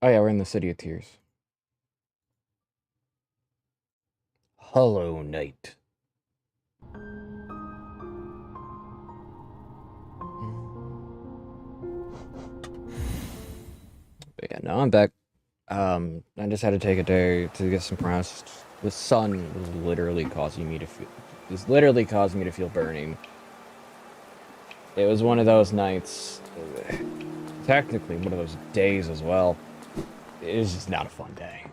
Oh yeah, we're in the City of Tears. Hollow Knight. But yeah, no, I'm back. I just had to take a day to get some rest. The sun was literally causing me to feel burning. It was one of those nights, technically one of those days as well. It was just not a fun day.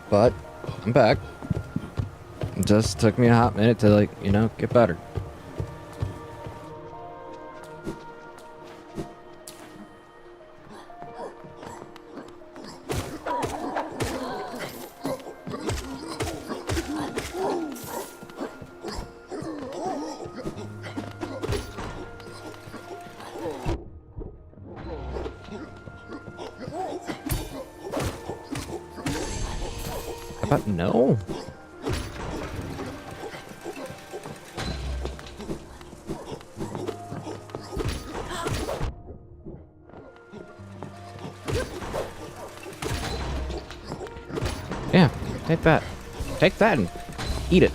But I'm back. It just took me a hot minute to, like, you know, get better. But no. Yeah, take that. Take that and eat it.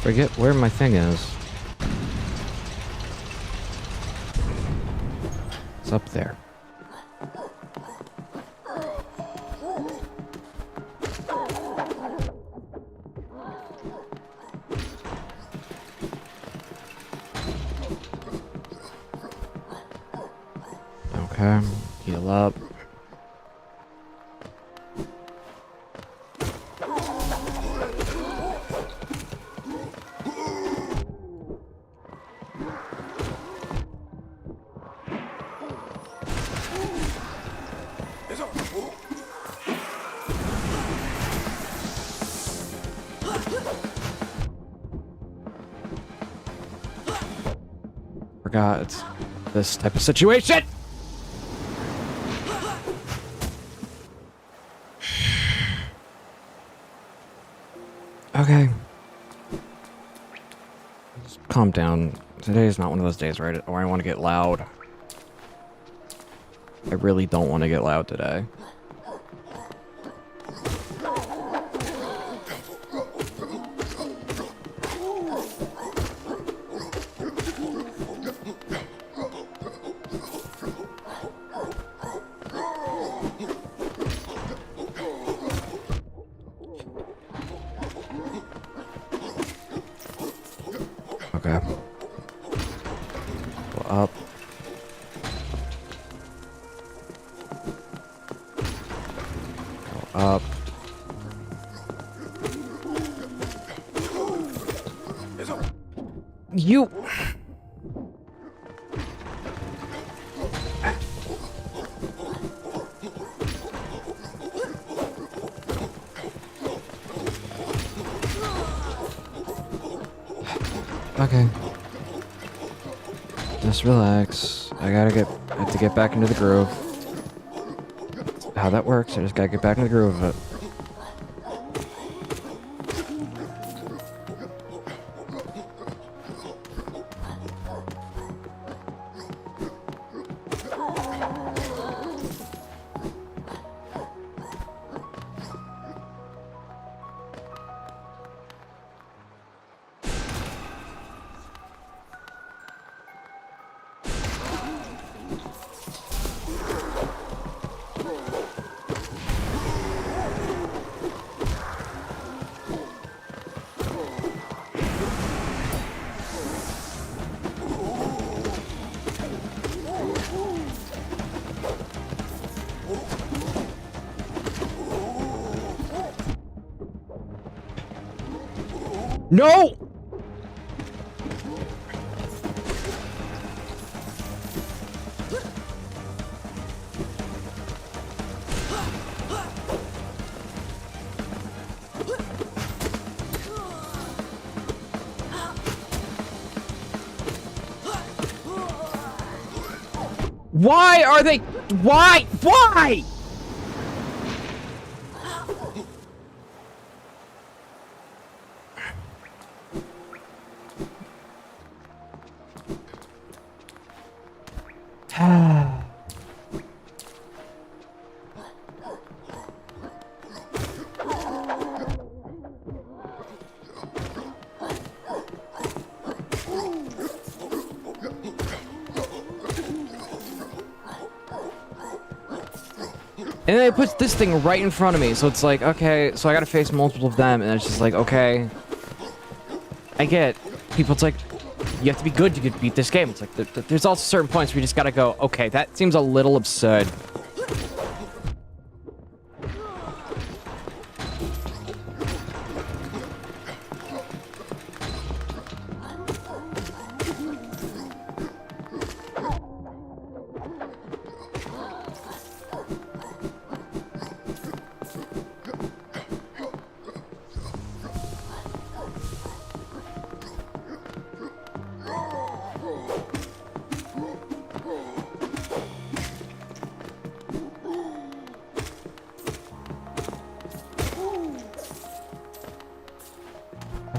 Forget where my thing is. It's up there. Okay, heal up. Forgot it's this type of situation. Okay. Just calm down. Today is not one of those days, right? Or I want to get loud. I really don't want to get loud today. Okay. Go up. Go up. You... Okay. Just relax. I have to get back into the groove. How that works, I just gotta get back into the groove of it. No! Why are they... Why? Why? And then it puts this thing right in front of me, so it's like, okay, so I gotta face multiple of them, and it's just like, okay. I get people, it's like, you have to be good to beat this game. It's like, there's also certain points where you just gotta go, okay, that seems a little absurd.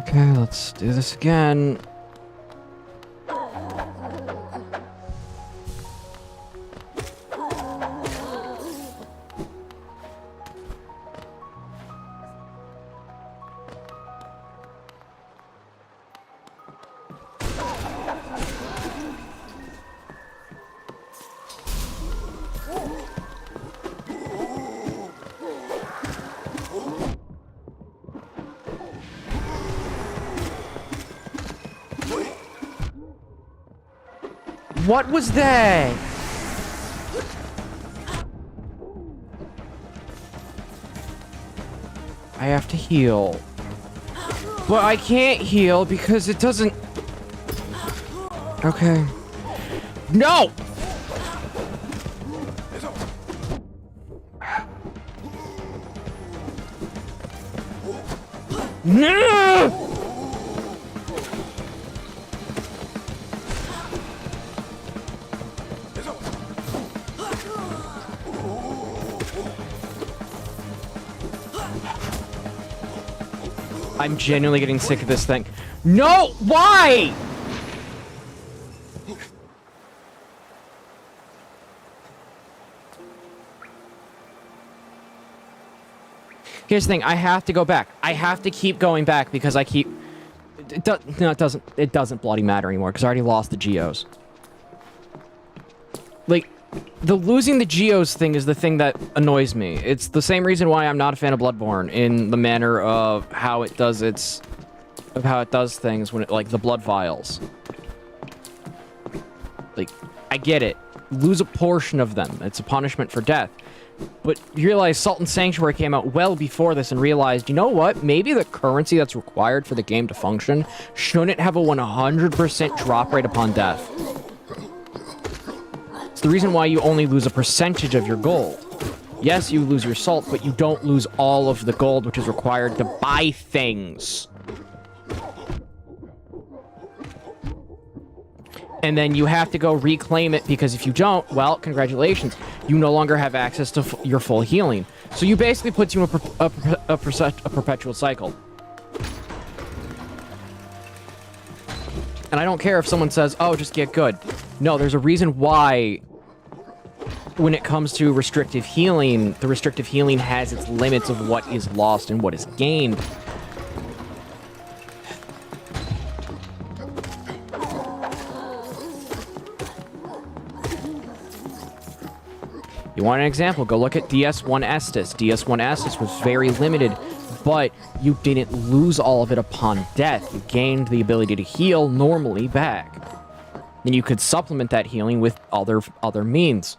Okay, let's do this again. What was that? I have to heal. But I can't heal because it doesn't... Okay. No! No! I'm genuinely getting sick of this thing. No! Why? Here's the thing. I have to go back. I have to keep going back because I keep... No, it doesn't bloody matter anymore because I already lost the geos. Like, the losing the geos thing is the thing that annoys me. It's the same reason why I'm not a fan of Bloodborne in the manner of how it does its... of how it does things when it, like, the blood vials. Like, I get it. Lose a portion of them. It's a punishment for death. But you realize Salt and Sanctuary came out well before this and realized, you know what? Maybe the currency that's required for the game to function shouldn't have a 100% drop rate upon death. It's the reason why you only lose a percentage of your gold. Yes, you lose your salt, but you don't lose all of the gold which is required to buy things. and then you have to go reclaim it, because if you don't, well, congratulations, you no longer have access to your full healing. So you basically puts you in a perpetual cycle. And I don't care if someone says, oh, just get good. No, there's a reason why when it comes to restrictive healing, the restrictive healing has its limits of what is lost and what is gained. You want an example? Go look at DS1 Estus. DS1 Estus was very limited, but you didn't lose all of it upon death. You gained the ability to heal normally back. Then you could supplement that healing with other means.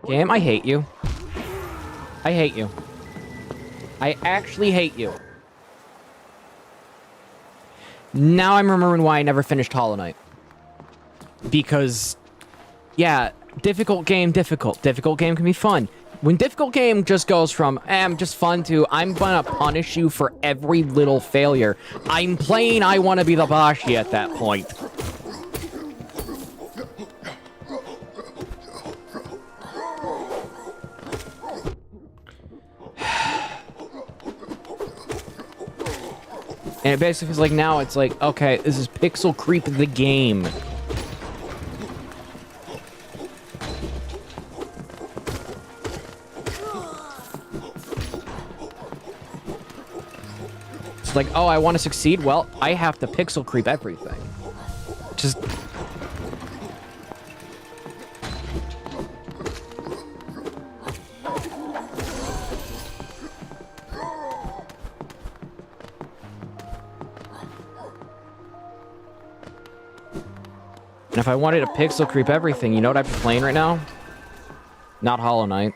Game, I hate you. I hate you. I actually hate you. Now I'm remembering why I never finished Hollow Knight. Because, yeah, difficult game, difficult. Difficult game can be fun. When difficult game just goes from, I'm just fun to, I'm gonna punish you for every little failure. I'm playing I Wanna Be the Bashi at that point. And it basically feels like now it's like, okay, this is pixel creep the game. It's like, oh, I want to succeed? Well, I have to pixel creep everything. Just... And if I wanted to pixel creep everything, you know what I'd be playing right now? Not Hollow Knight.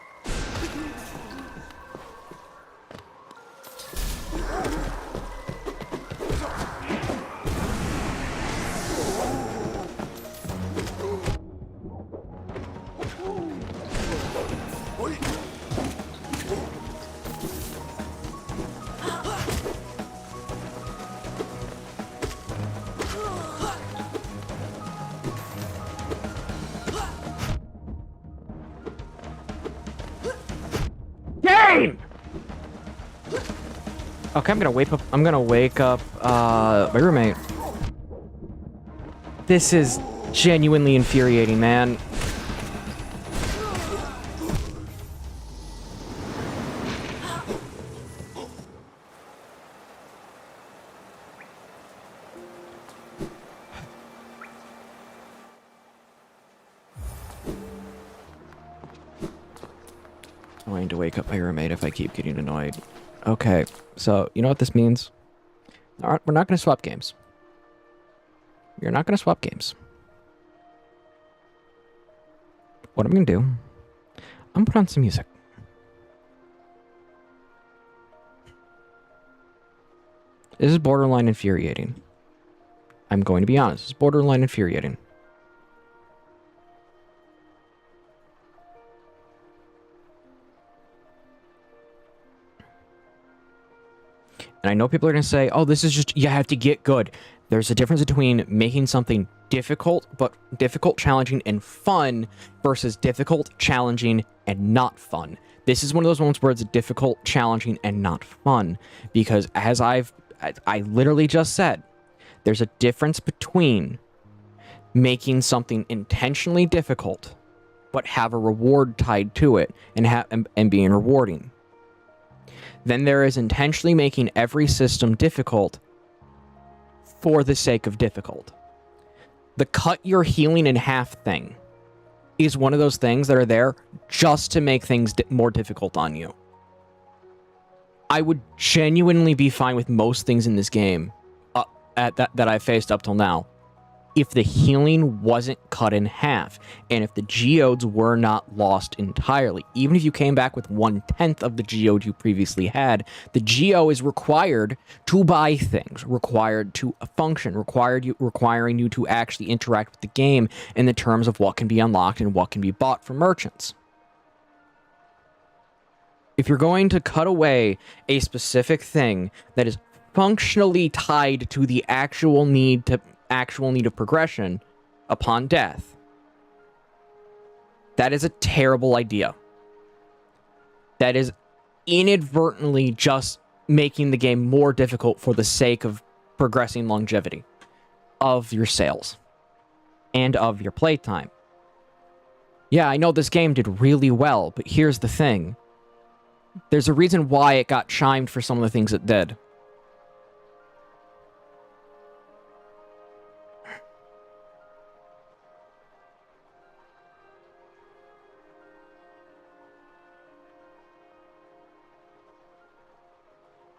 Okay, I'm gonna wake up my roommate. This is genuinely infuriating, man. I'm going to wake up my roommate if I keep getting annoyed. Okay, so you know what this means? We're not going to swap games. You're not going to swap games. What I'm going to do, I'm going to put on some music. This is borderline infuriating. I'm going to be honest. It's borderline infuriating. And I know people are going to say, oh, this is just, you have to get good. There's a difference between making something difficult, challenging, and fun versus difficult, challenging, and not fun. This is one of those moments where it's difficult, challenging, and not fun. Because as I literally just said, there's a difference between making something intentionally difficult, but have a reward tied to it and being rewarding. Then there is intentionally making every system difficult for the sake of difficult. The cut your healing in half thing is one of those things that are there just to make things more difficult on you. I would genuinely be fine with most things in this game that I've faced up till now. if the healing wasn't cut in half, and if the geodes were not lost entirely. Even if you came back with 1/10 of the geode you previously had, the geo is required to buy things, required to function, requiring you to actually interact with the game in the terms of what can be unlocked and what can be bought from merchants. If you're going to cut away a specific thing that is functionally tied to the actual need of progression upon death, that is a terrible idea. That is inadvertently just making the game more difficult for the sake of progressing longevity of your sales and of your playtime. Yeah, I know this game did really well, but here's the thing. There's a reason why it got chimed for some of the things it did.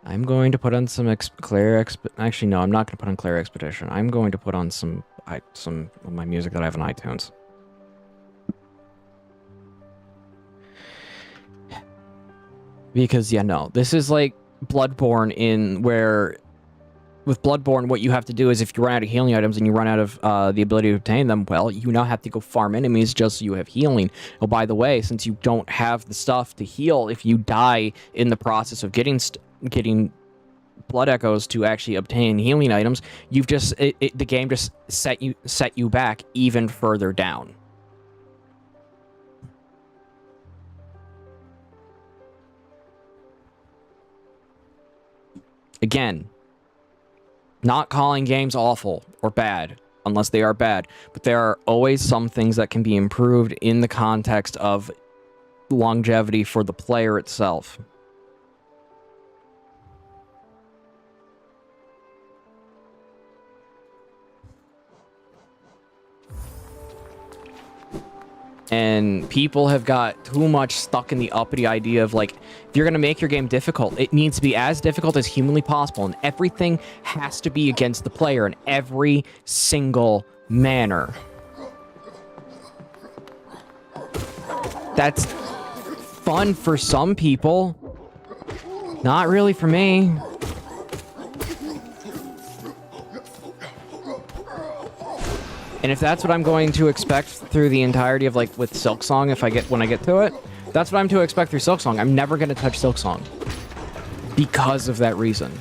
I'm going to put on some actually, no, I'm not going to put on Claire Expedition. I'm going to put on some of my music that I have on iTunes. Because, yeah, no, this is like Bloodborne where with Bloodborne, what you have to do is if you run out of healing items and you run out of the ability to obtain them, well, you now have to go farm enemies just so you have healing. Oh, by the way, since you don't have the stuff to heal, if you die in the process of getting blood echoes to actually obtain healing items, you've just the game just set you back even further down. Again, not calling games awful or bad, unless they are bad, but there are always some things that can be improved in the context of longevity for the player itself. And people have got too much stuck in the uppity idea of, like, if you're going to make your game difficult, it needs to be as difficult as humanly possible, and everything has to be against the player in every single manner. That's fun for some people. Not really for me. And if that's what I'm going to expect through the entirety of, like, with Silksong, when I get to it, that's what I'm to expect through Silksong. I'm never going to touch Silksong because of that reason.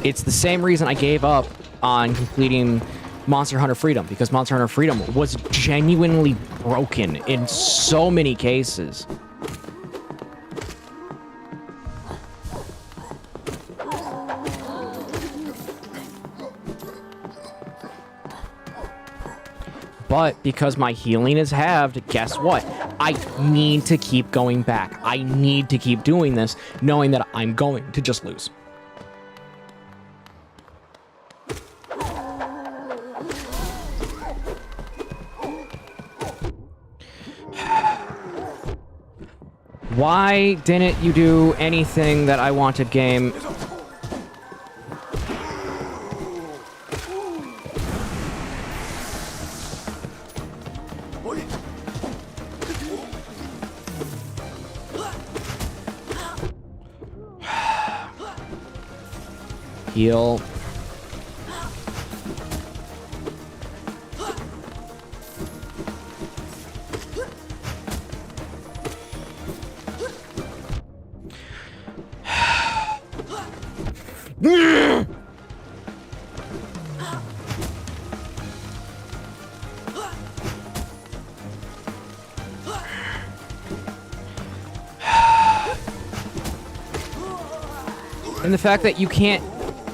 It's the same reason I gave up on completing Monster Hunter Freedom, because Monster Hunter Freedom was genuinely broken in so many cases. But because my healing is halved, guess what? I need to keep going back. I need to keep doing this, knowing that I'm going to just lose. Why didn't you do anything that I wanted, game? Heal. And the fact that you can't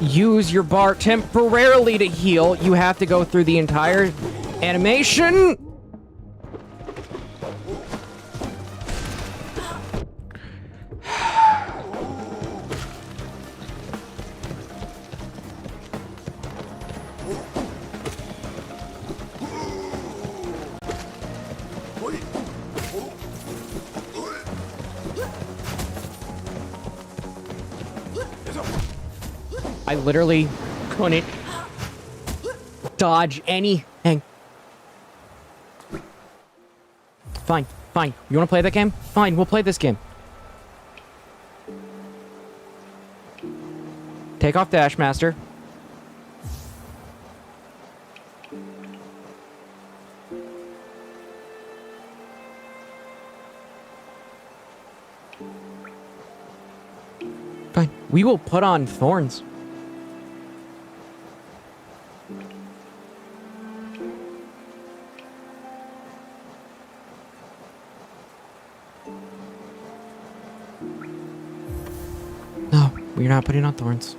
use your bar temporarily to heal, you have to go through the entire animation. I literally couldn't dodge anything. Fine, fine. You want to play that game? Fine, we'll play this game. Take off Dash Master. Fine. We will put on thorns. No, we're not putting on thorns.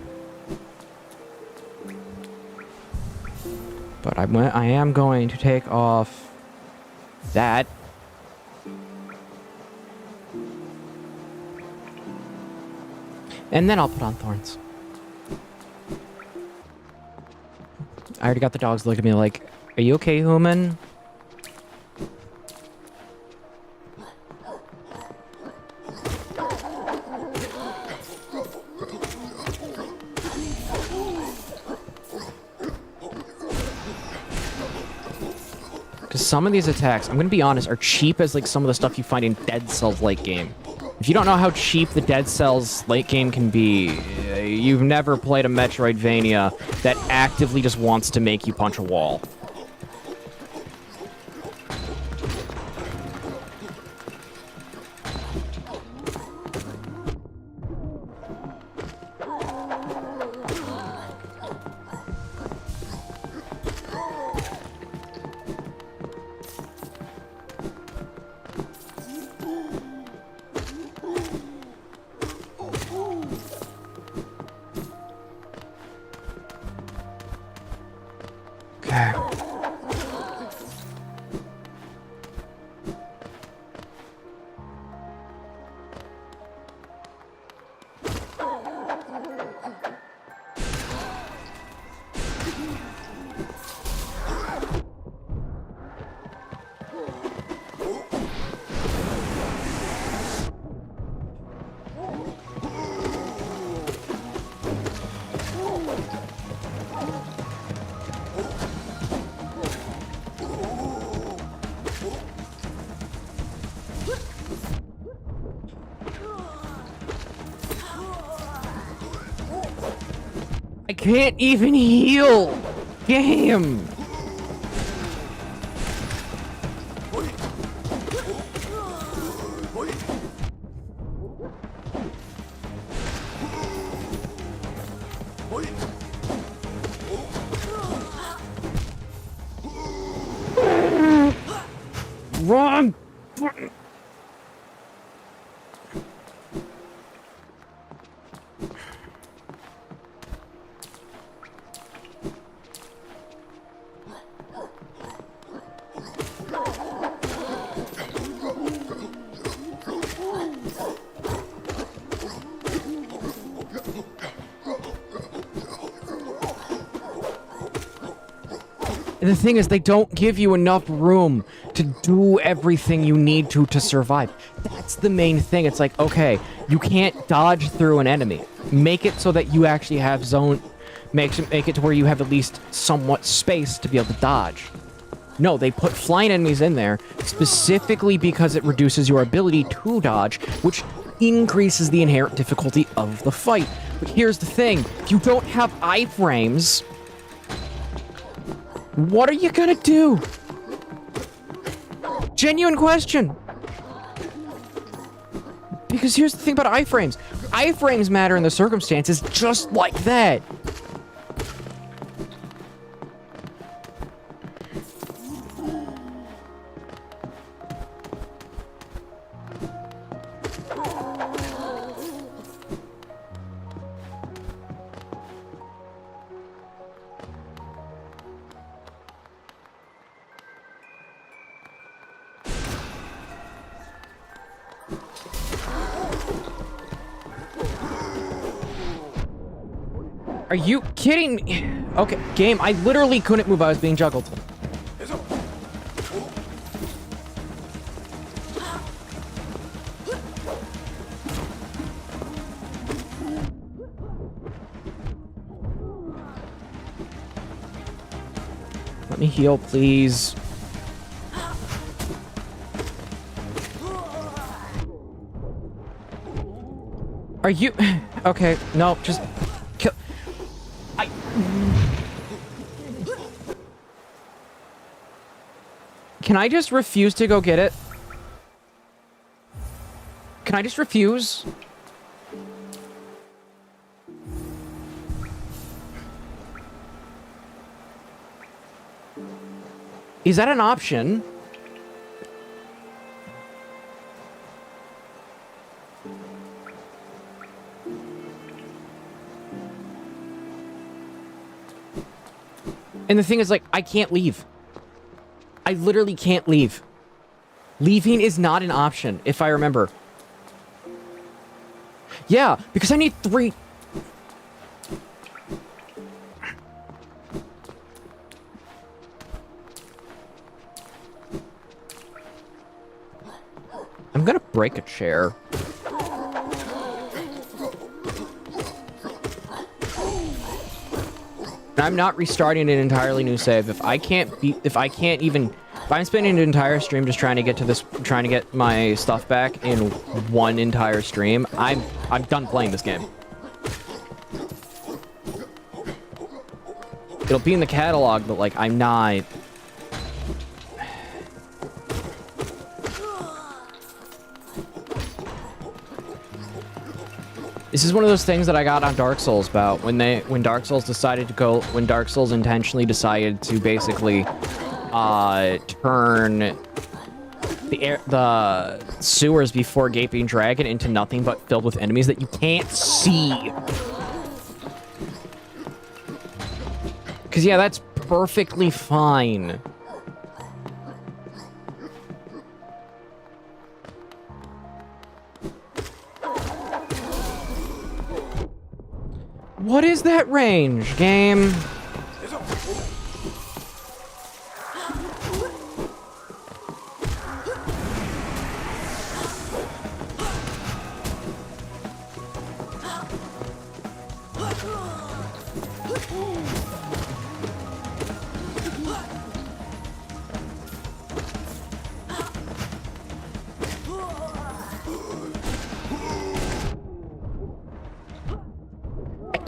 But I am going to take off that. And then I'll put on thorns. I already got the dogs looking at me like, are you okay, human? Because some of these attacks, I'm going to be honest, are cheap as like some of the stuff you find in Dead Cells late game. If you don't know how cheap the Dead Cells late game can be, you've never played a Metroidvania that actively just wants to make you punch a wall. Okay. I can't even heal! Game! Wrong! And the thing is, they don't give you enough room to do everything you need to survive. That's the main thing. It's like, okay, you can't dodge through an enemy. Make it so that you actually have zone... Make it to where you have at least somewhat space to be able to dodge. No, they put flying enemies in there specifically because it reduces your ability to dodge, which increases the inherent difficulty of the fight. But here's the thing. If you don't have iframes... What are you gonna do? Genuine question. Because here's the thing about iframes. Iframes matter in the circumstances just like that. Are you kidding me? Okay, game, I literally couldn't move. I was being juggled. Let me heal, please. Are you... Okay, no, just... Kill... I... Can I just refuse to go get it? Can I just refuse? Is that an option? And the thing is, like, I can't leave. I literally can't leave. Leaving is not an option, if I remember. Yeah, because I need 3... I'm gonna break a chair. I'm not restarting an entirely new save. If I'm spending an entire stream just trying to get my stuff back in one entire stream, I'm done playing this game. It'll be in the catalog, but like I'm not. This is one of those things that I got on Dark Souls about when Dark Souls intentionally decided to basically turn the sewers before Gaping Dragon into nothing but filled with enemies that you can't see. Because yeah, that's perfectly fine. What is that range, game?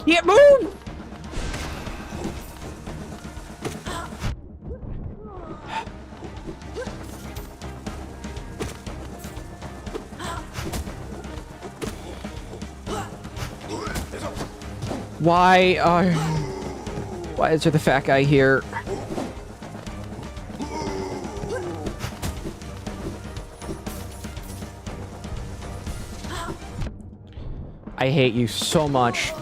Can't move! Why is there the fat guy here? I hate you so much.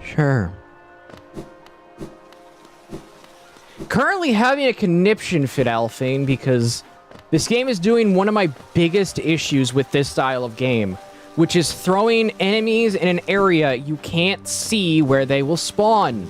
Sure. Currently having a conniption fit, Alphane, because this game is doing one of my biggest issues with this style of game, which is throwing enemies in an area you can't see where they will spawn.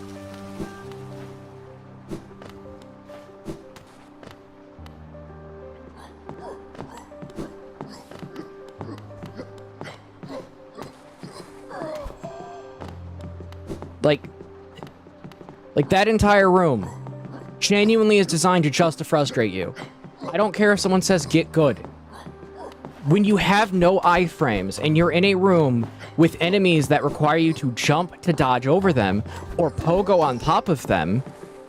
Like that entire room genuinely is designed just to frustrate you. I don't care if someone says get good. When you have no iframes and you're in a room with enemies that require you to jump to dodge over them or pogo on top of them,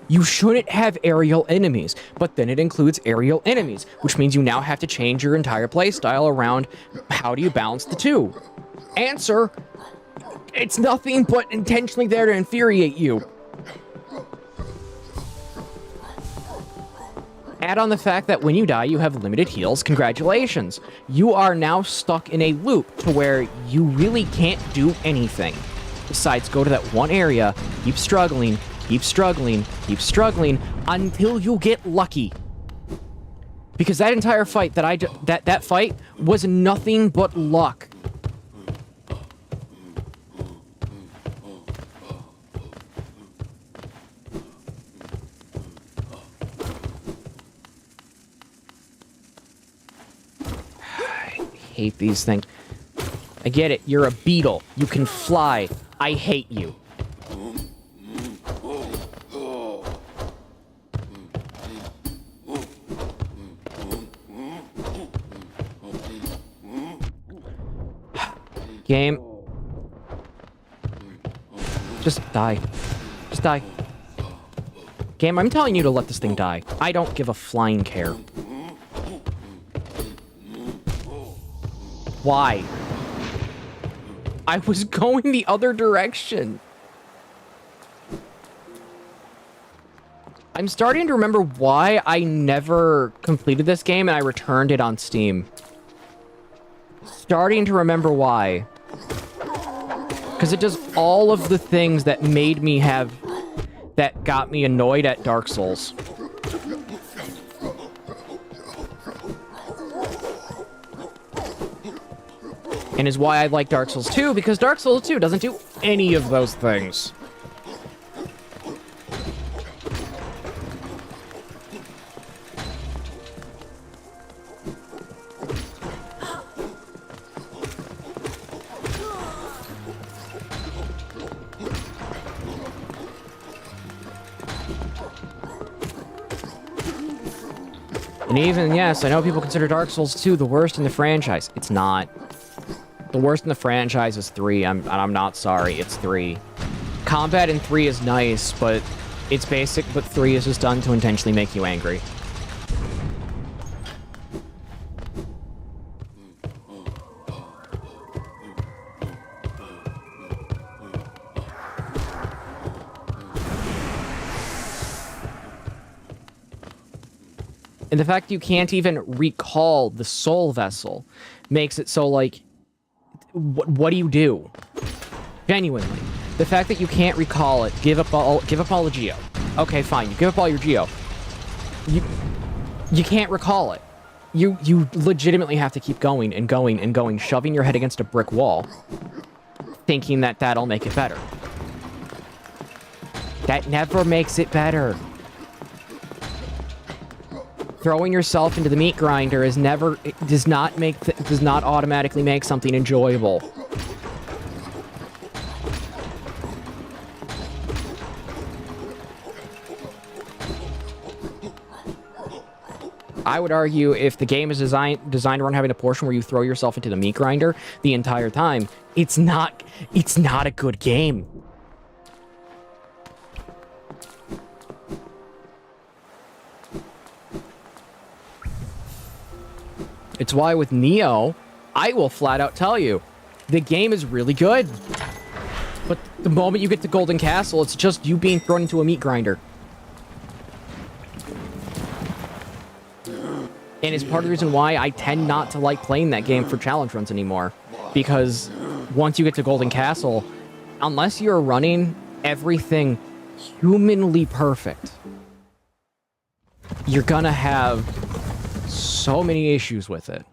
you shouldn't have aerial enemies. But then it includes aerial enemies, which means you now have to change your entire playstyle around how do you balance the two. Answer: it's nothing but intentionally there to infuriate you. Add on the fact that when you die, you have limited heals. Congratulations. You are now stuck in a loop to where you really can't do anything besides go to that one area, keep struggling, keep struggling, keep struggling until you get lucky. Because that entire fight that fight was nothing but luck. hate these things. I get it. You're a beetle. You can fly. I hate you. Game. Just die. Just die. Game, I'm telling you to let this thing die. I don't give a flying care. Why? I was going the other direction. I'm starting to remember why I never completed this game and I returned it on Steam. Starting to remember why. Because it does all of the things that made me have... that got me annoyed at Dark Souls. And is why I like Dark Souls 2, because Dark Souls 2 doesn't do any of those things. And even, yes, I know people consider Dark Souls 2 the worst in the franchise. It's not. The worst in the franchise is 3. I'm not sorry, it's 3. Combat in 3 is nice, but it's basic, but 3 is just done to intentionally make you angry. And the fact you can't even recall the soul vessel makes it so, like, what do you do? Genuinely. The fact that you can't recall it, give up all the geo. Okay, fine, you give up all your geo. You can't recall it. You legitimately have to keep going and going and going, shoving your head against a brick wall, thinking that that'll make it better. That never makes it better. Throwing yourself into the meat grinder is never... It does not automatically make something enjoyable. I would argue if the game is designed around having a portion where you throw yourself into the meat grinder the entire time, it's not a good game. It's why with Neo, I will flat out tell you, the game is really good. But the moment you get to Golden Castle, it's just you being thrown into a meat grinder. And it's part of the reason why I tend not to like playing that game for challenge runs anymore. Because once you get to Golden Castle, unless you're running everything humanly perfect, you're gonna have so many issues with it.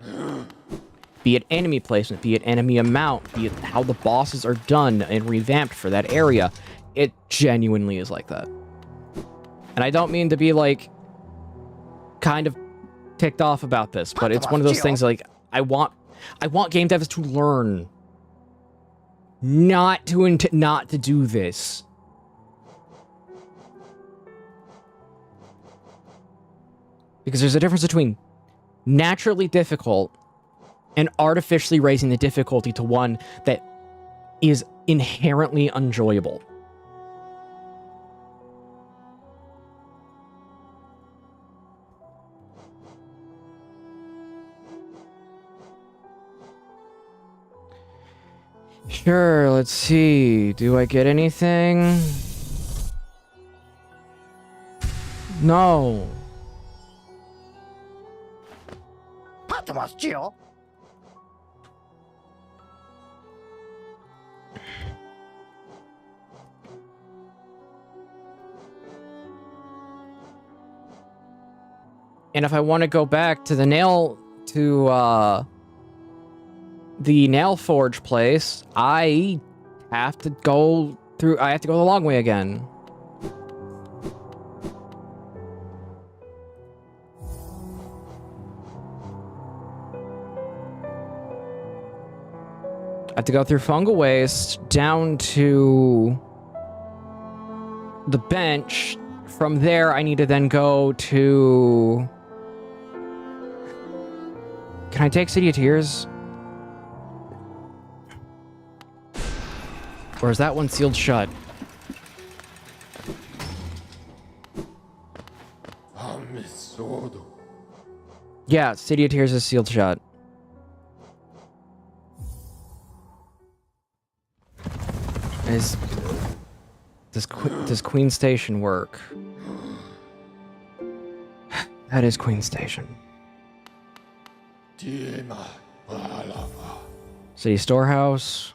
Be it enemy placement, be it enemy amount, be it how the bosses are done and revamped for that area. It genuinely is like that. And I don't mean to be, like, kind of ticked off about this, but it's one of those things, like, I want game devs to learn not to do this. Because there's a difference between naturally difficult and artificially raising the difficulty to one that is inherently enjoyable. Sure, let's see. Do I get anything? No. And if I want to go back to the nail forge place, I have to go the long way again. I have to go through fungal waste down to the bench. From there, I need to then go to... Can I take City of Tears? Or is that one sealed shut? Yeah, City of Tears is sealed shut. Does Queen Station work? That is Queen Station. City Storehouse.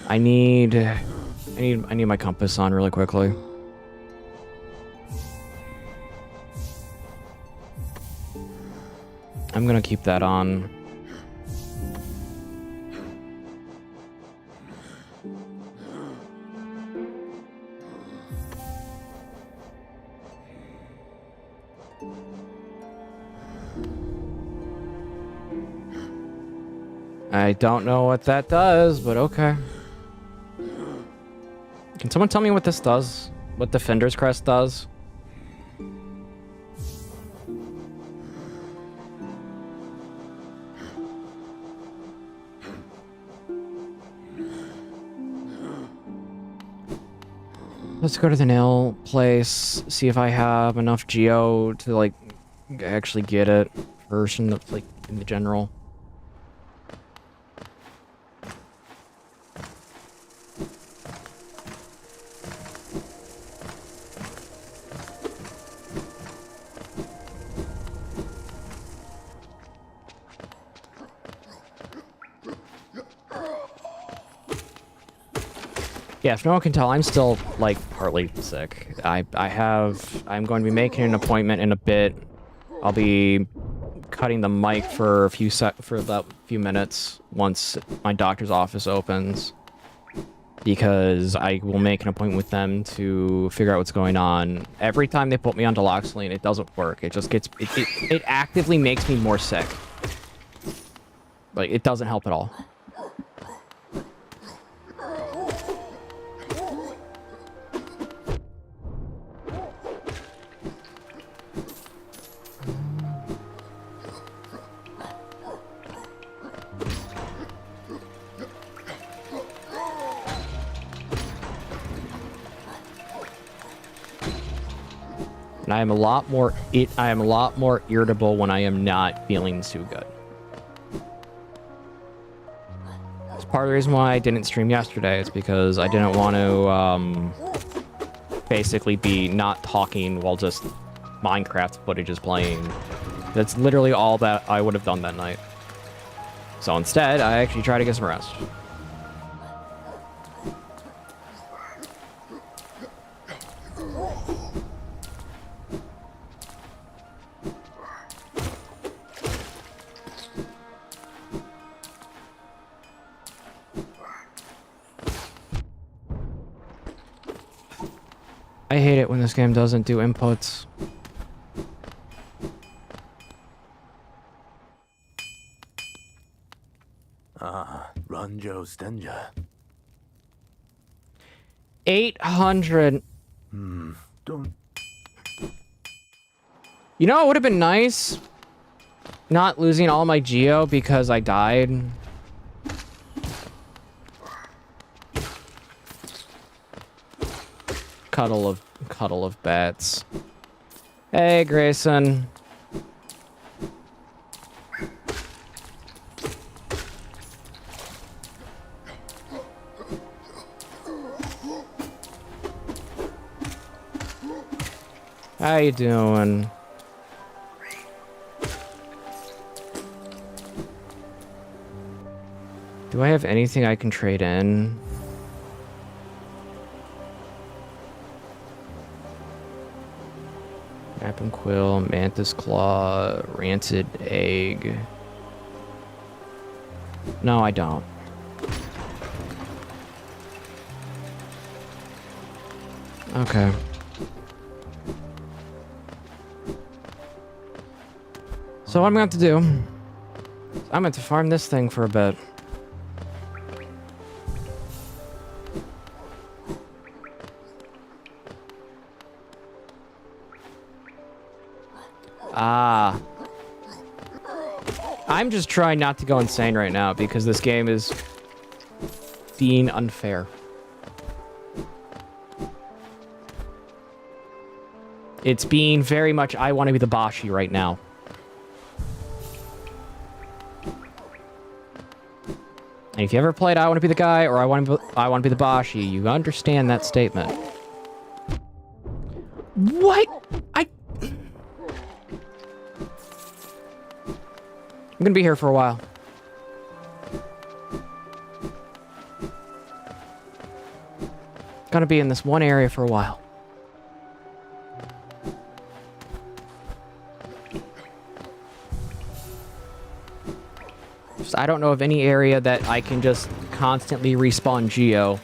I need my compass on really quickly. I'm gonna keep that on. I don't know what that does, but okay. Can someone tell me what this does? What Defender's Crest does? Let's go to the nail place, see if I have enough geo to, like, actually get it first in the, like, in the general. Yeah, if no one can tell, I'm still, like, partly sick. I'm going to be making an appointment in a bit. I'll be cutting the mic for about a few minutes once my doctor's office opens, because I will make an appointment with them to figure out what's going on. Every time they put me on Deloxylene, it doesn't work. It just gets, it actively makes me more sick. Like, it doesn't help at all. And I am a lot more irritable when I am not feeling too good. It's part of the reason why I didn't stream yesterday. It's because I didn't want to basically be not talking while just Minecraft footage is playing. That's literally all that I would have done that night. So instead, I actually try to get some rest. I hate it when this game doesn't do inputs. Ranjo Stenja. 800. Don't. You know, it would have been nice not losing all my geo because I died. Cuddle of bats. Hey, Grayson. How you doing? Do I have anything I can trade in? Rapid Quill, Mantis Claw, Rancid Egg. No, I don't. Okay. So what I'm going to have to do, I'm going to farm this thing for a bit. Ah. I'm just trying not to go insane right now because this game is being unfair. It's being very much, I want to be the Bashi right now. And if you ever played I Want to Be the Guy or I want to Be the Bashi, you understand that statement. What? I'm gonna be here for a while. Gonna be in this one area for a while. Just, I don't know of any area that I can just constantly respawn Geo.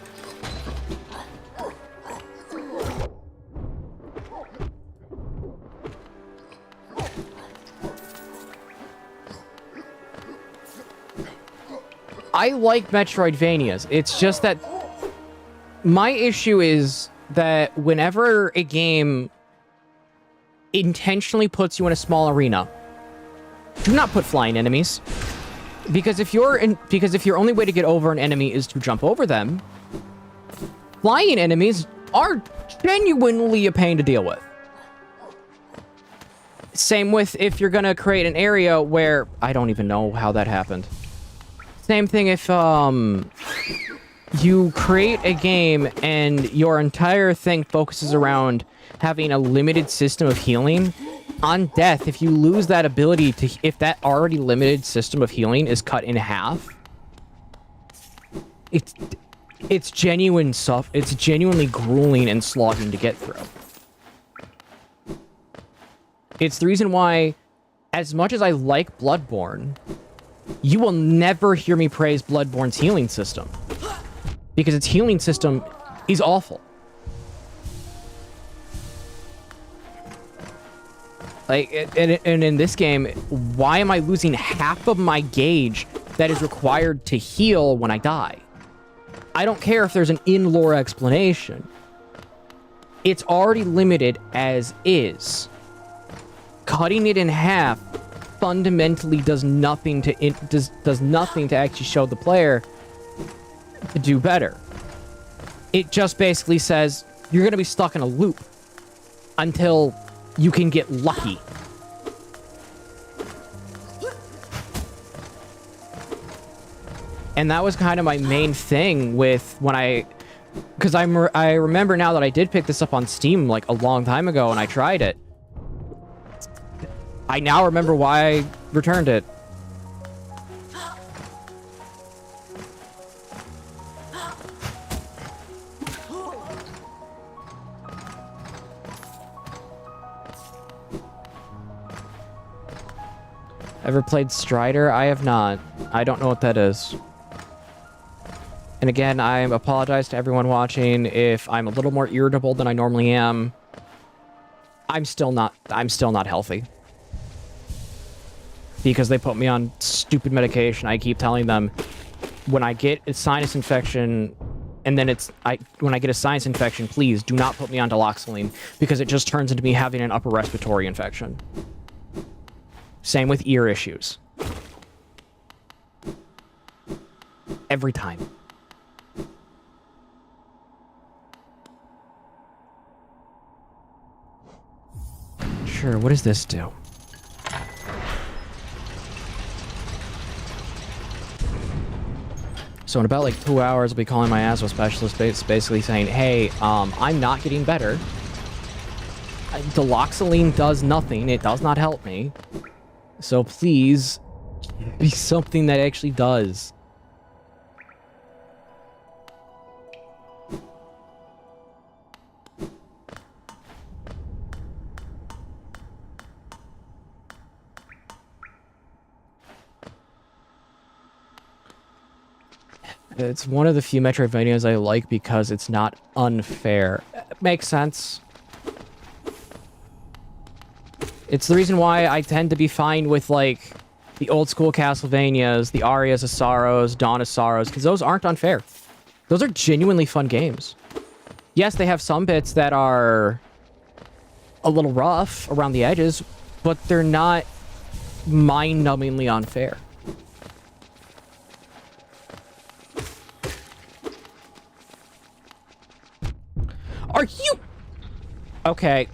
I like Metroidvanias. It's just that my issue is that whenever a game intentionally puts you in a small arena, do not put flying enemies. Because if your only way to get over an enemy is to jump over them, flying enemies are genuinely a pain to deal with. Same with if you're gonna create an area where I don't even know how that happened. Same thing if you create a game and your entire thing focuses around having a limited system of healing. On death, if you lose that ability to, if that already limited system of healing is cut in half, it's genuinely grueling and slogging to get through. It's the reason why, as much as I like Bloodborne, you will never hear me praise Bloodborne's healing system. Because its healing system is awful. Like, and in this game, why am I losing half of my gauge that is required to heal when I die? I don't care if there's an in-lore explanation. It's already limited as is. Cutting it in half fundamentally does nothing to actually show the player to do better. It just basically says you're gonna be stuck in a loop until you can get lucky. And that was kind of my main thing with when because I remember now that I did pick this up on Steam like a long time ago and I tried it. I now remember why I returned it. Ever played Strider? I have not. I don't know what that is. And again, I apologize to everyone watching if I'm a little more irritable than I normally am. I'm still not healthy. Because they put me on stupid medication. I keep telling them when I get a sinus infection and then when I get a sinus infection, please do not put me on Diloxolene because it just turns into me having an upper respiratory infection. Same with ear issues. Every time. Sure, what does this do? So in about like 2 hours, I'll be calling my asthma specialist, basically saying, hey, I'm not getting better. Diloxolene does nothing. It does not help me. So please, be something that actually does. It's one of the few Metroidvanias I like because it's not unfair. Makes sense. It's the reason why I tend to be fine with, like, the old school Castlevanias, the Arias of Sorrows, Dawn of Sorrows, because those aren't unfair. Those are genuinely fun games. Yes, they have some bits that are a little rough around the edges, but they're not mind-numbingly unfair. Are you... Okay.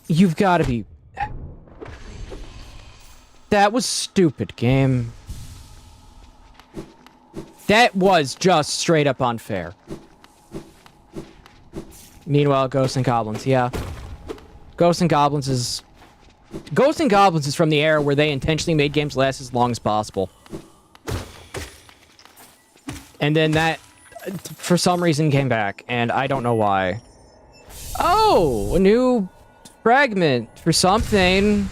You've got to be... That was stupid, game. That was just straight up unfair. Meanwhile, Ghosts and Goblins, yeah. Ghosts and Goblins is from the era where they intentionally made games last as long as possible. And then that, for some reason, came back, and I don't know why. Oh, a new fragment for something.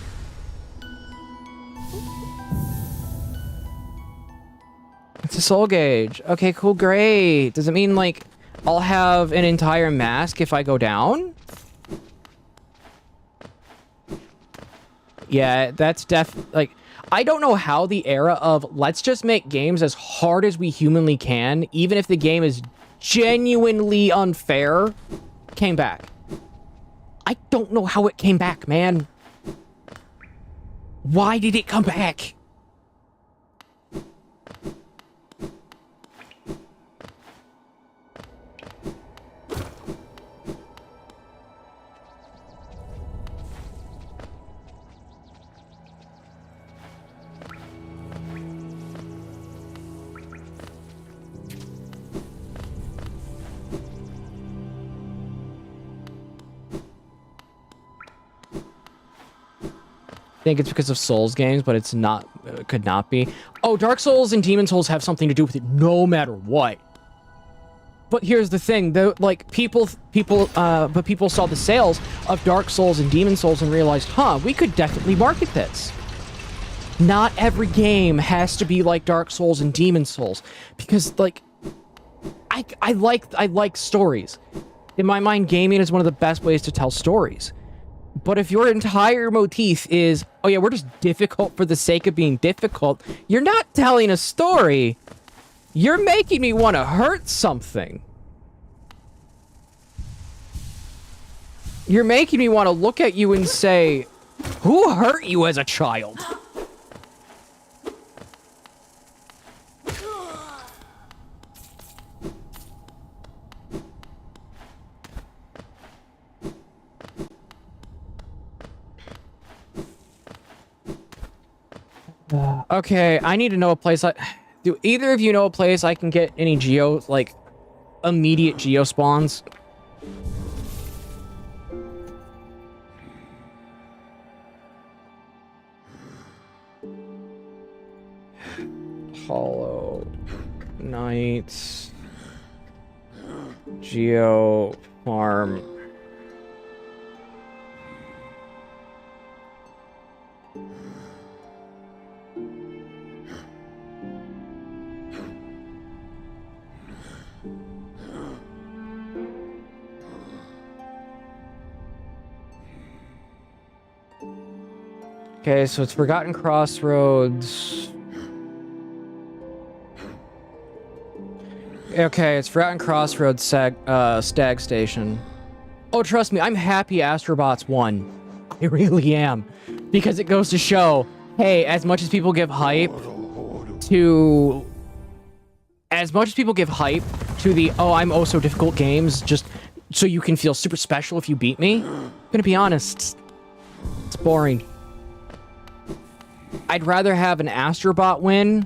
It's a soul gauge. Okay, cool, great. Does it mean, like, I'll have an entire mask if I go down? Yeah, that's like, I don't know how the era of let's just make games as hard as we humanly can, even if the game is genuinely unfair, came back. I don't know how it came back, man. Why did it come back? I think it's because of Souls games, but it's not, could not be. Oh, Dark Souls and Demon Souls have something to do with it no matter what. But here's the thing, though, like, people saw the sales of Dark Souls and Demon Souls and realized, huh, we could definitely market this. Not every game has to be like Dark Souls and Demon Souls, because, like, I like stories. In my mind, gaming is one of the best ways to tell stories. But if your entire motif is, oh yeah, we're just difficult for the sake of being difficult, you're not telling a story. You're making me want to hurt something. You're making me want to look at you and say, who hurt you as a child? Okay, I need to know a place. Do either of you know a place I can get any like, immediate geo spawns? Hollow Knights Geo Farm. Okay, so it's Forgotten Crossroads. Okay, it's Forgotten Crossroads Stag Station. Oh, trust me, I'm happy Astrobots won. I really am. Because it goes to show, hey, as much as people give hype to the, oh, I'm oh so difficult games, just so you can feel super special if you beat me, I'm gonna be honest, it's boring. I'd rather have an Astrobot win.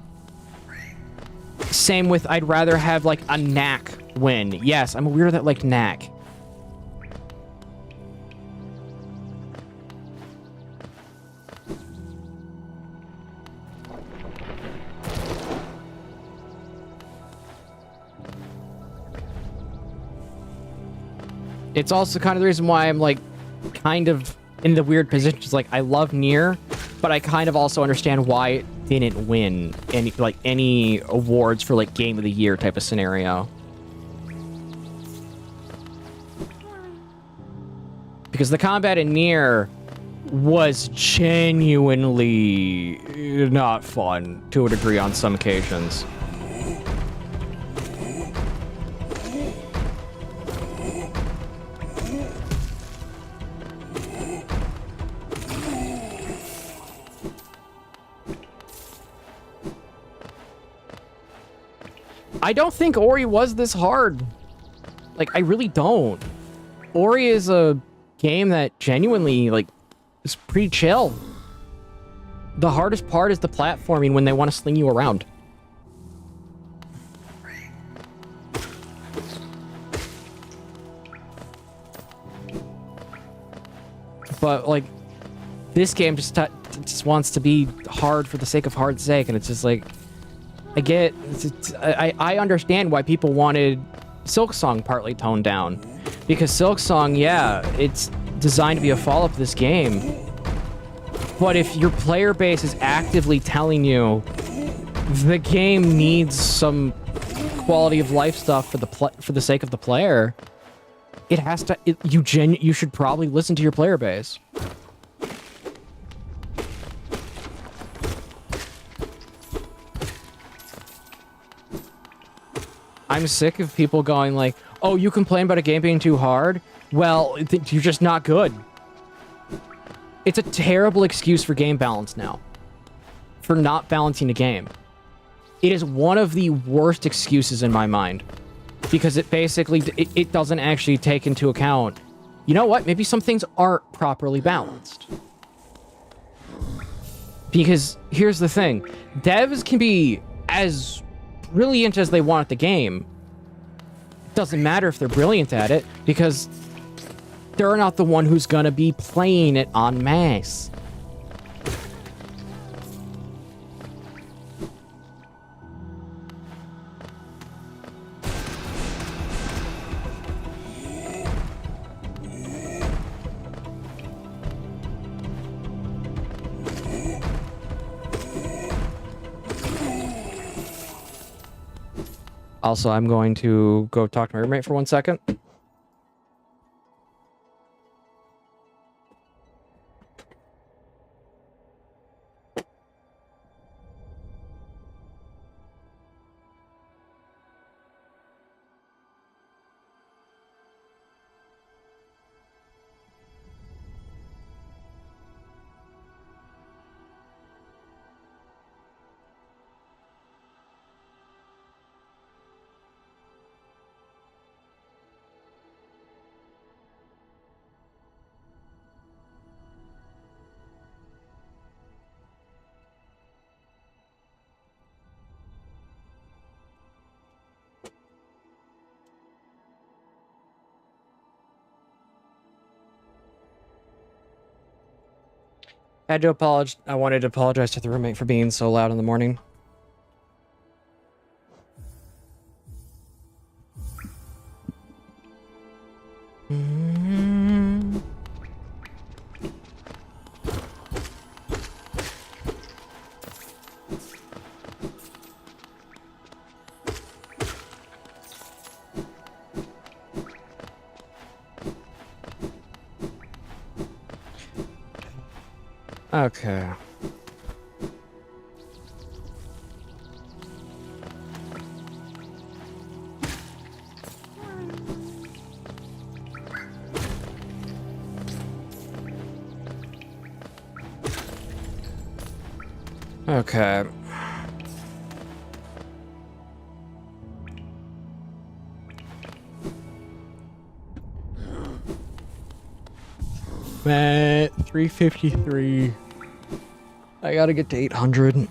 Same with, I'd rather have, like, a Knack win. Yes, I'm a weirdo that liked Knack. It's also kind of the reason why I'm, like, kind of in the weird position. It's like, I love Nier, but I kind of also understand why didn't win any awards for like Game of the Year type of scenario. Because the combat in Nier was genuinely not fun to a degree on some occasions. I don't think Ori was this hard. Like, I really don't. Ori is a game that genuinely, like, is pretty chill. The hardest part is the platforming when they want to sling you around. But, like, this game just wants to be hard for the sake of hard's sake, and it's just like, I understand why people wanted Silksong partly toned down. Because Silksong, yeah, it's designed to be a follow-up to this game. But if your player base is actively telling you the game needs some quality of life stuff for the sake of the player, it has to. You should probably listen to your player base. I'm sick of people going like, "Oh, you complain about a game being too hard? Well, you're just not good." It's a terrible excuse for game balance now. For not balancing a game. It is one of the worst excuses in my mind. Because it basically, it doesn't actually take into account, you know what, maybe some things aren't properly balanced. Because here's the thing, devs can be as brilliant as they want at the game. It doesn't matter if they're brilliant at it, because they're not the one who's gonna be playing it en masse. Also, I'm going to go talk to my roommate for 1 second. I wanted to apologize to the roommate for being so loud in the morning. Okay. Okay. Man, 353. I gotta get to 800.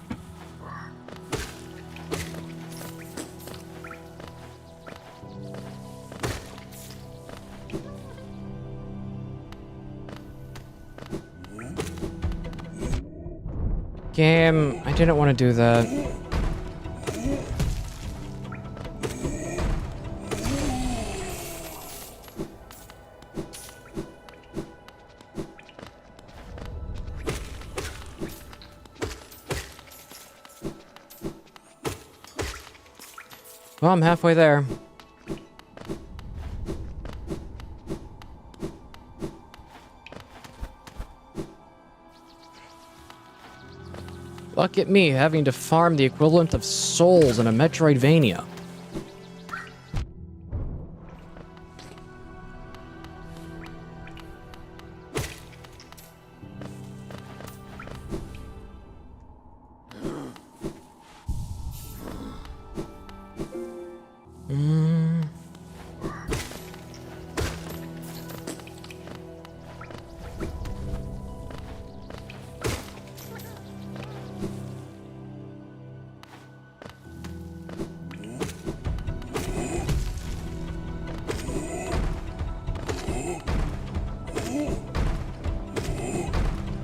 Game, I didn't want to do that. Well, I'm halfway there. Look at me having to farm the equivalent of souls in a Metroidvania.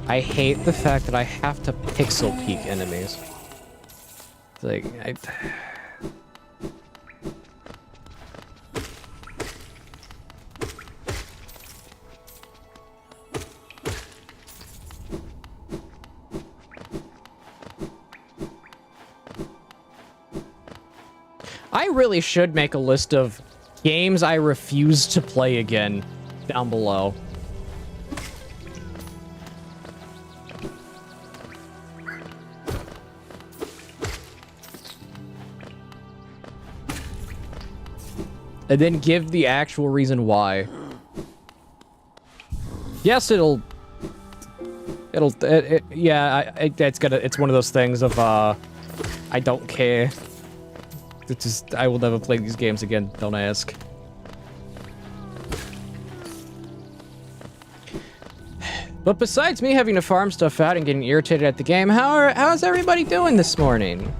I hate the fact that I have to pixel peek enemies. It's like, I really should make a list of games I refuse to play again down below. And then give the actual reason why. Yes, it's one of those things of, I don't care. It's just, I will never play these games again, don't ask. But besides me having to farm stuff out and getting irritated at the game, how's everybody doing this morning?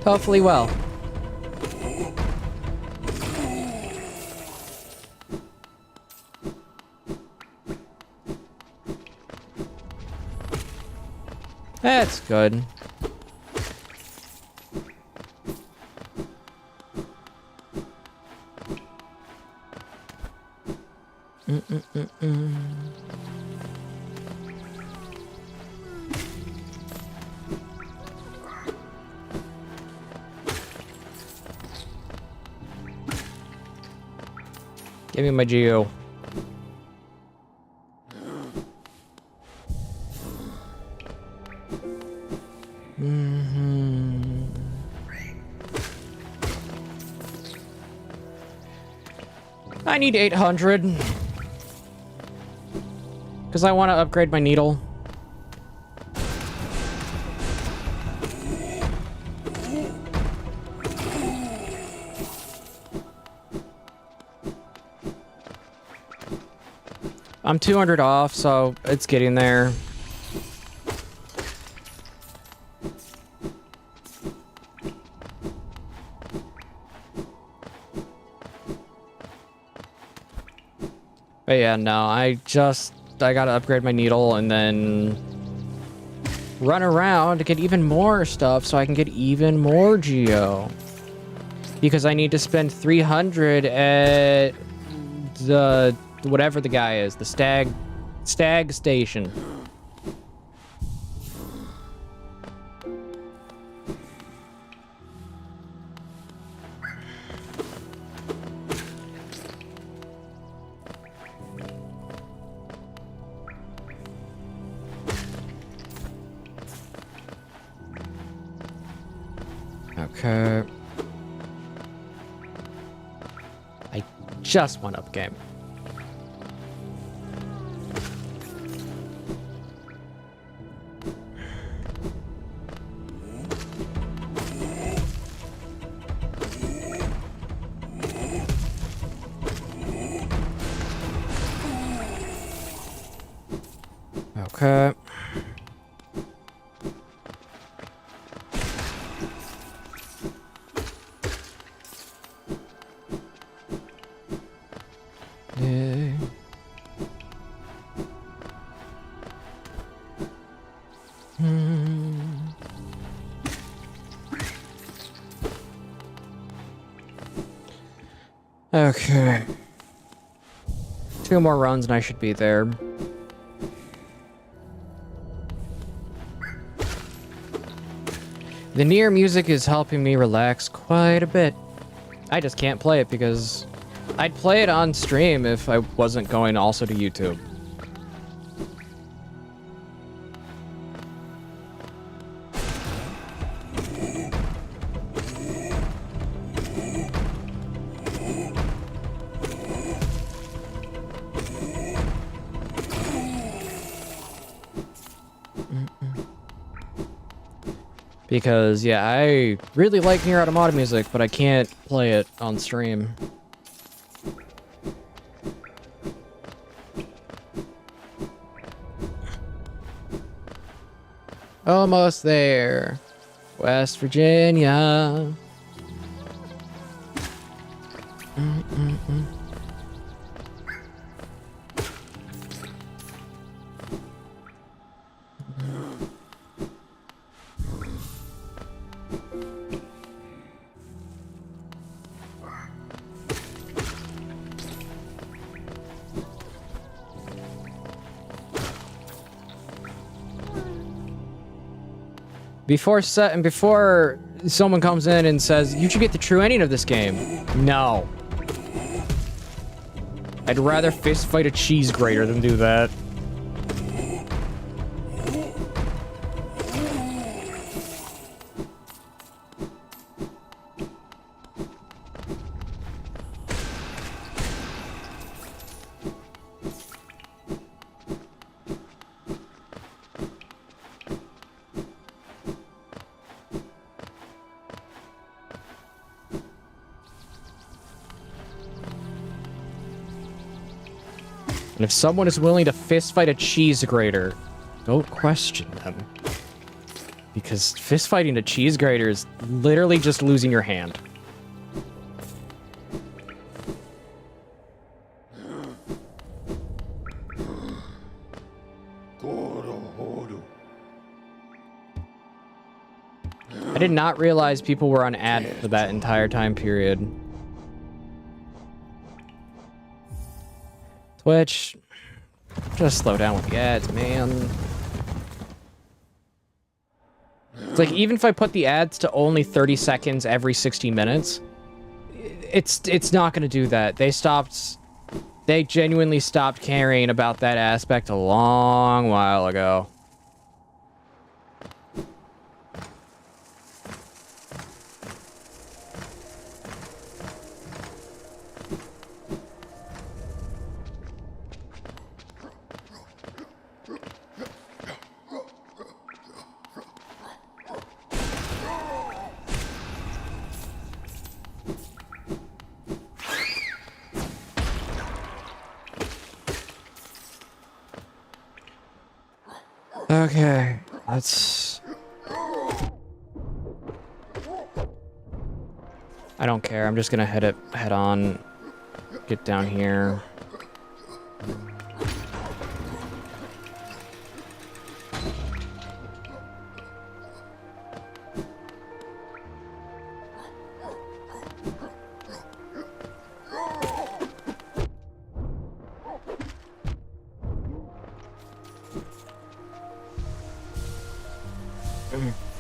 Hopefully well. That's good. Give me my geo. I need 800. Because I want to upgrade my needle. I'm 200 off, so it's getting there. But yeah, no, I gotta upgrade my needle and then run around to get even more stuff so I can get even more geo. Because I need to spend 300 at the whatever the guy is, the stag station. Okay. I just went up game. Okay. Yeah. Okay. 2 more runs and I should be there. The Nier music is helping me relax quite a bit. I just can't play it because I'd play it on stream if I wasn't going also to YouTube. Because, yeah, I really like Nier Automata music, but I can't play it on stream. Almost there. West Virginia. Before someone comes in and says, you should get the true ending of this game. No. I'd rather fist fight a cheese grater than do that. And if someone is willing to fist fight a cheese grater, don't question them. Because fist fighting a cheese grater is literally just losing your hand. I did not realize people were on ad for that entire time period. Twitch, just slow down with the ads, man. It's like, even if I put the ads to only 30 seconds every 60 minutes, it's not gonna do that. They genuinely stopped caring about that aspect a long while ago. Okay, let's... I don't care, I'm just gonna head on, get down here.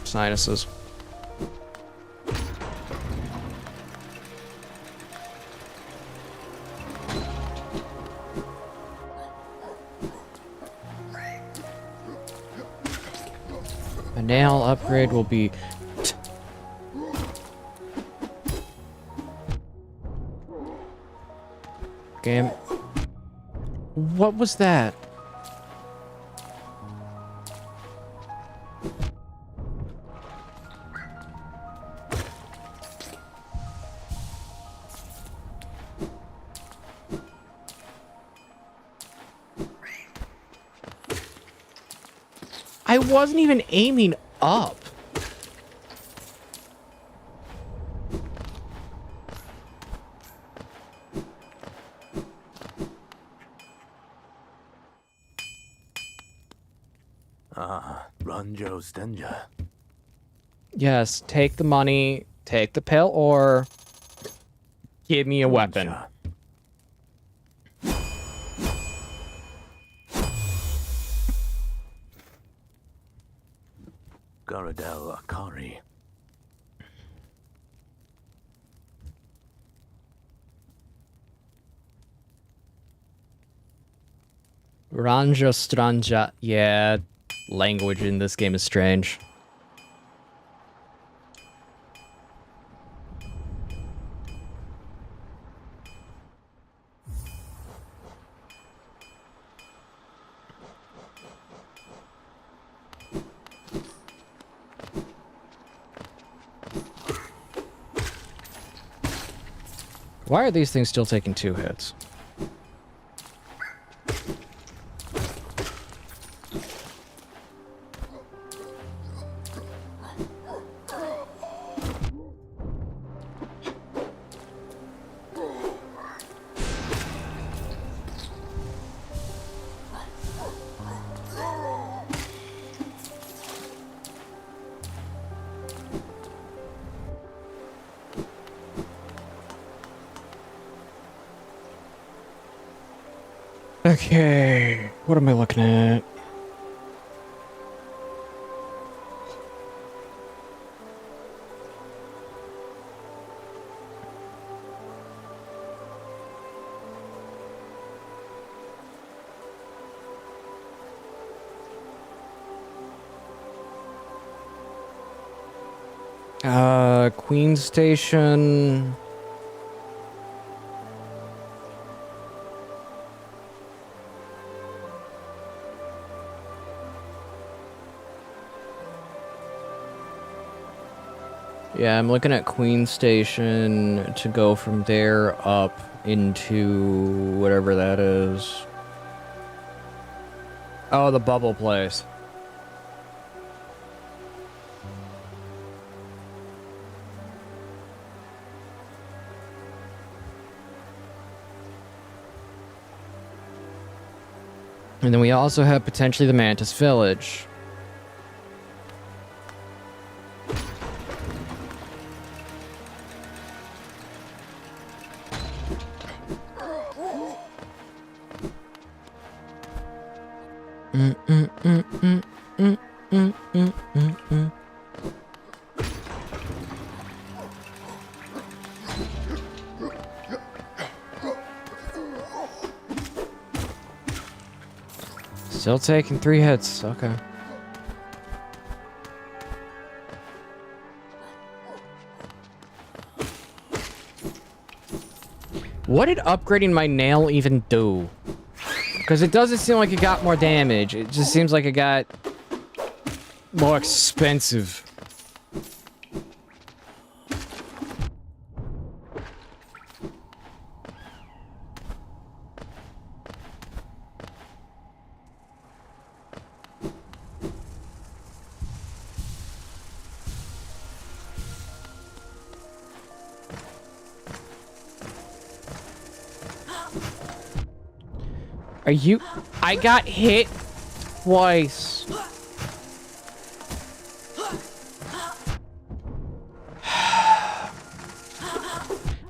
Sinuses. A nail upgrade will be... Game. What was that? I wasn't even aiming up. Ranjo Stenja. Yes, take the money, take the pill, or give me a weapon. Garadel Akari. Ranja Stranja. Yeah, language in this game is strange. Why are these things still taking 2 hits? Okay, what am I looking at? Queen Station. Yeah, I'm looking at Queen Station to go from there up into whatever that is. Oh, the bubble place. And then we also have potentially the Mantis Village. Still taking 3 hits. Okay. What did upgrading my nail even do? Because it doesn't seem like it got more damage. It just seems like it got more expensive. Are you... I got hit twice.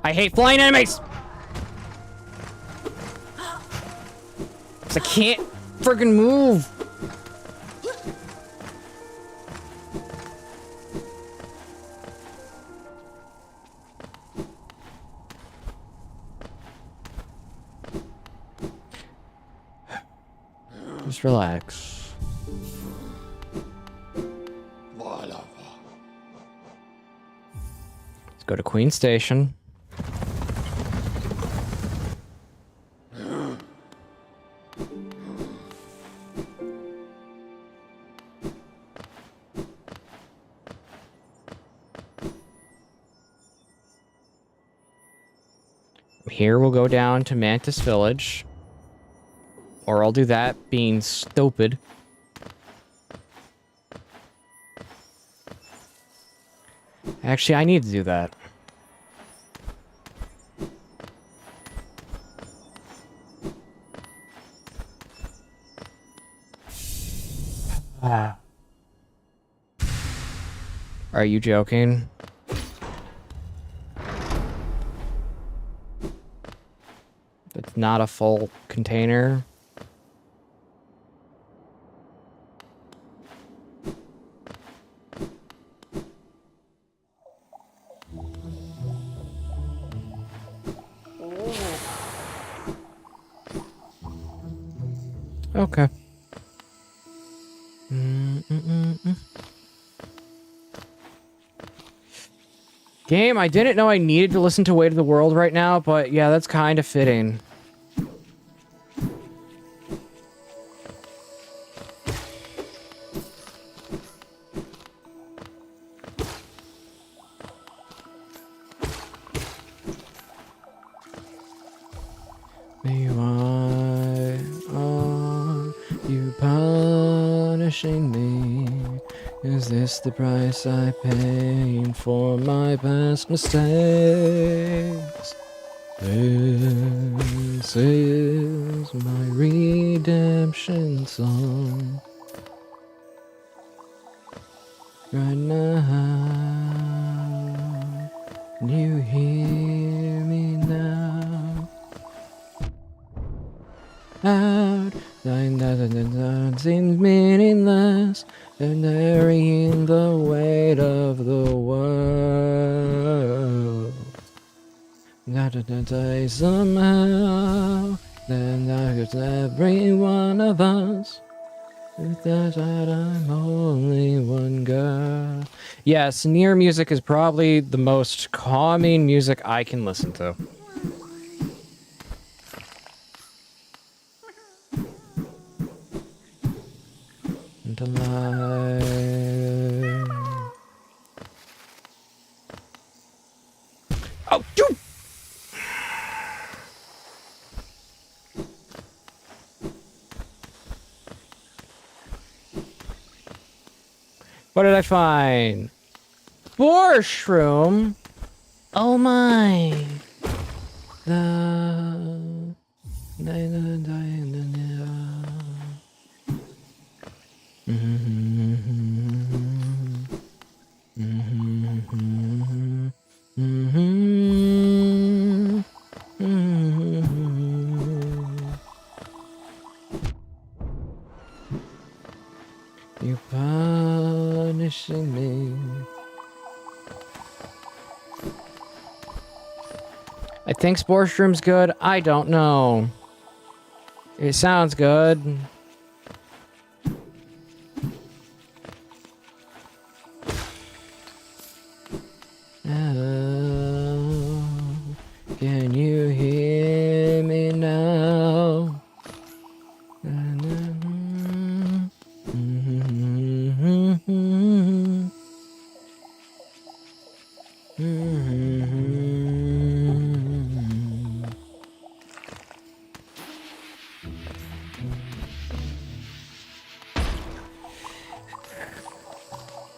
I hate flying enemies! 'Cause I can't friggin' move. Just relax. Let's go to Queen Station. Here we'll go down to Mantis Village. Or I'll do that, being stupid. Actually, I need to do that. Are you joking? It's not a full container. Okay. Mm-mm-mm-mm. Game, I didn't know I needed to listen to Weight of the World right now, but yeah, that's kind of fitting. Why are you punishing me? Is this the price I paid for my past mistakes? This is my redemption song. Right now, can you hear me now? Out, that seems meaningless, and carrying the weight of the world. Gotta die somehow, then there's every one of us. Because I'm only one girl. Yes, near music is probably the most calming music I can listen to. And alive. Oh, dude! What did I find? Boar shroom. Oh my. You punishing me. I think Spore Shroom's good. I don't know. It sounds good. Oh, can you hear me now?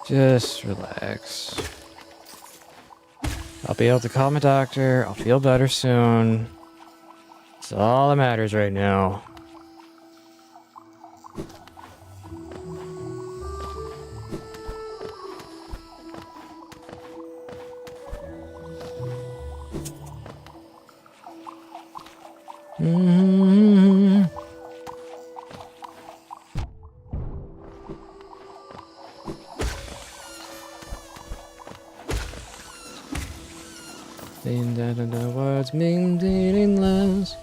Just relax. I'll be able to call my doctor. I'll feel better soon. It's all that matters right now. Saying that the words mean meaningless.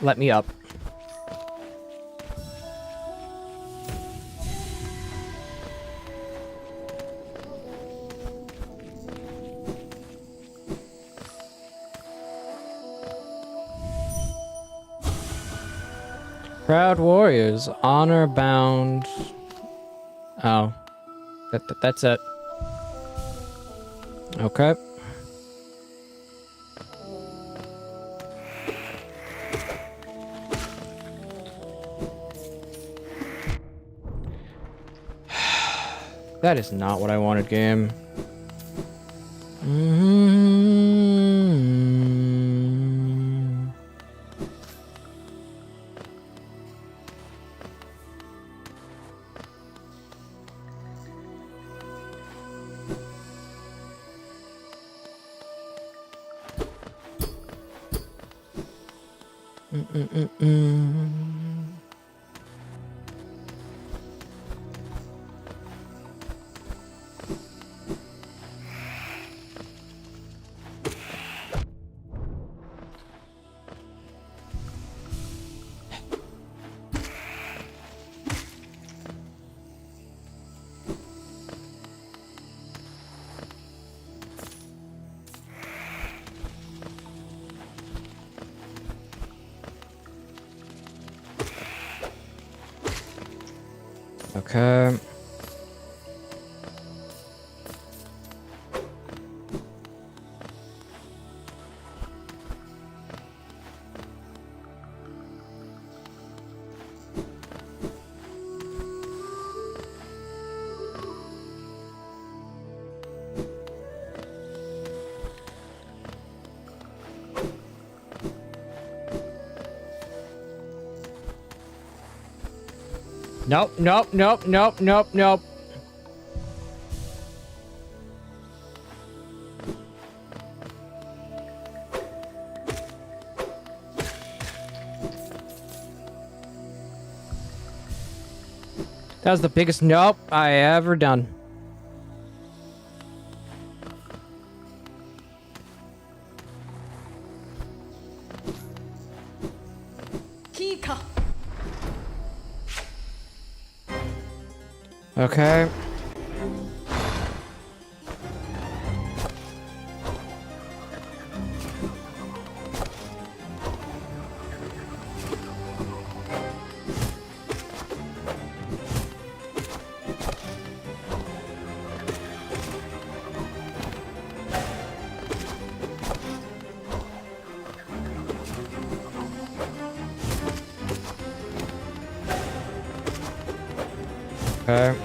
Let me up. Proud warriors, honor bound. Oh, that's it. Okay. That is not what I wanted, game. Okay. Nope, nope, nope, nope, nope, nope. That was the biggest nope I ever done. Kika. Okay. Okay.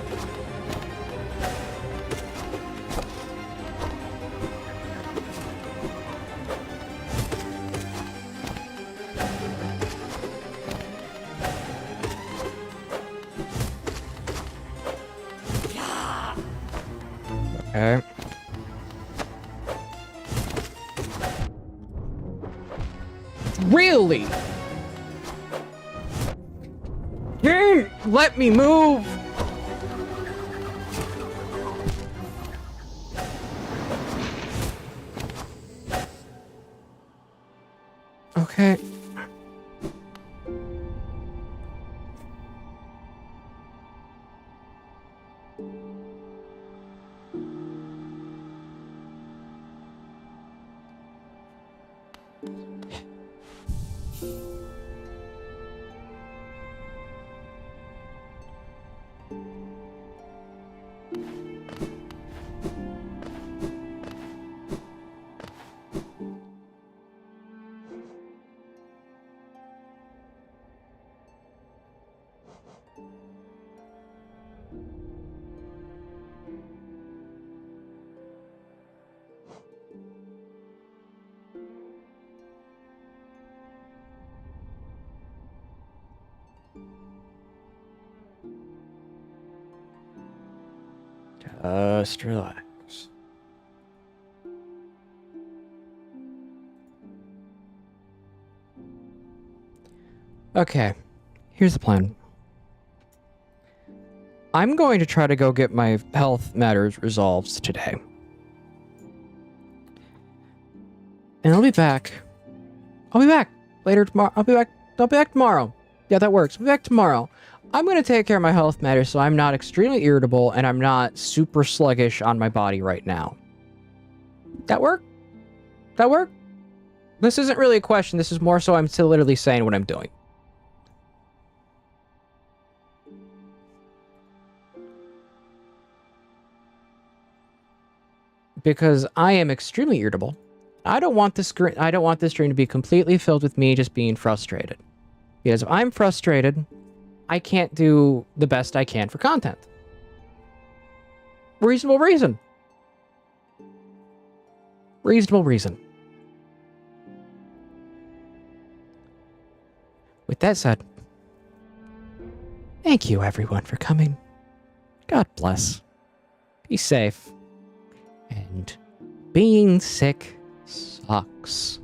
Okay. Really? Dang, let me move. Okay. Just relax. Okay, here's the plan. I'm going to try to go get my health matters resolved today. And I'll be back. I'll be back later tomorrow. I'll be back tomorrow. Yeah, that works. I'll be back tomorrow. I'm going to take care of my health matters so I'm not extremely irritable and I'm not super sluggish on my body right now. That work? That work? This isn't really a question. This is more so I'm still literally saying what I'm doing. Because I am extremely irritable. I don't want this stream to be completely filled with me just being frustrated. Because if I'm frustrated, I can't do the best I can for content. Reasonable reason. Reasonable reason. With that said, thank you everyone for coming. God bless. Be safe. And being sick sucks.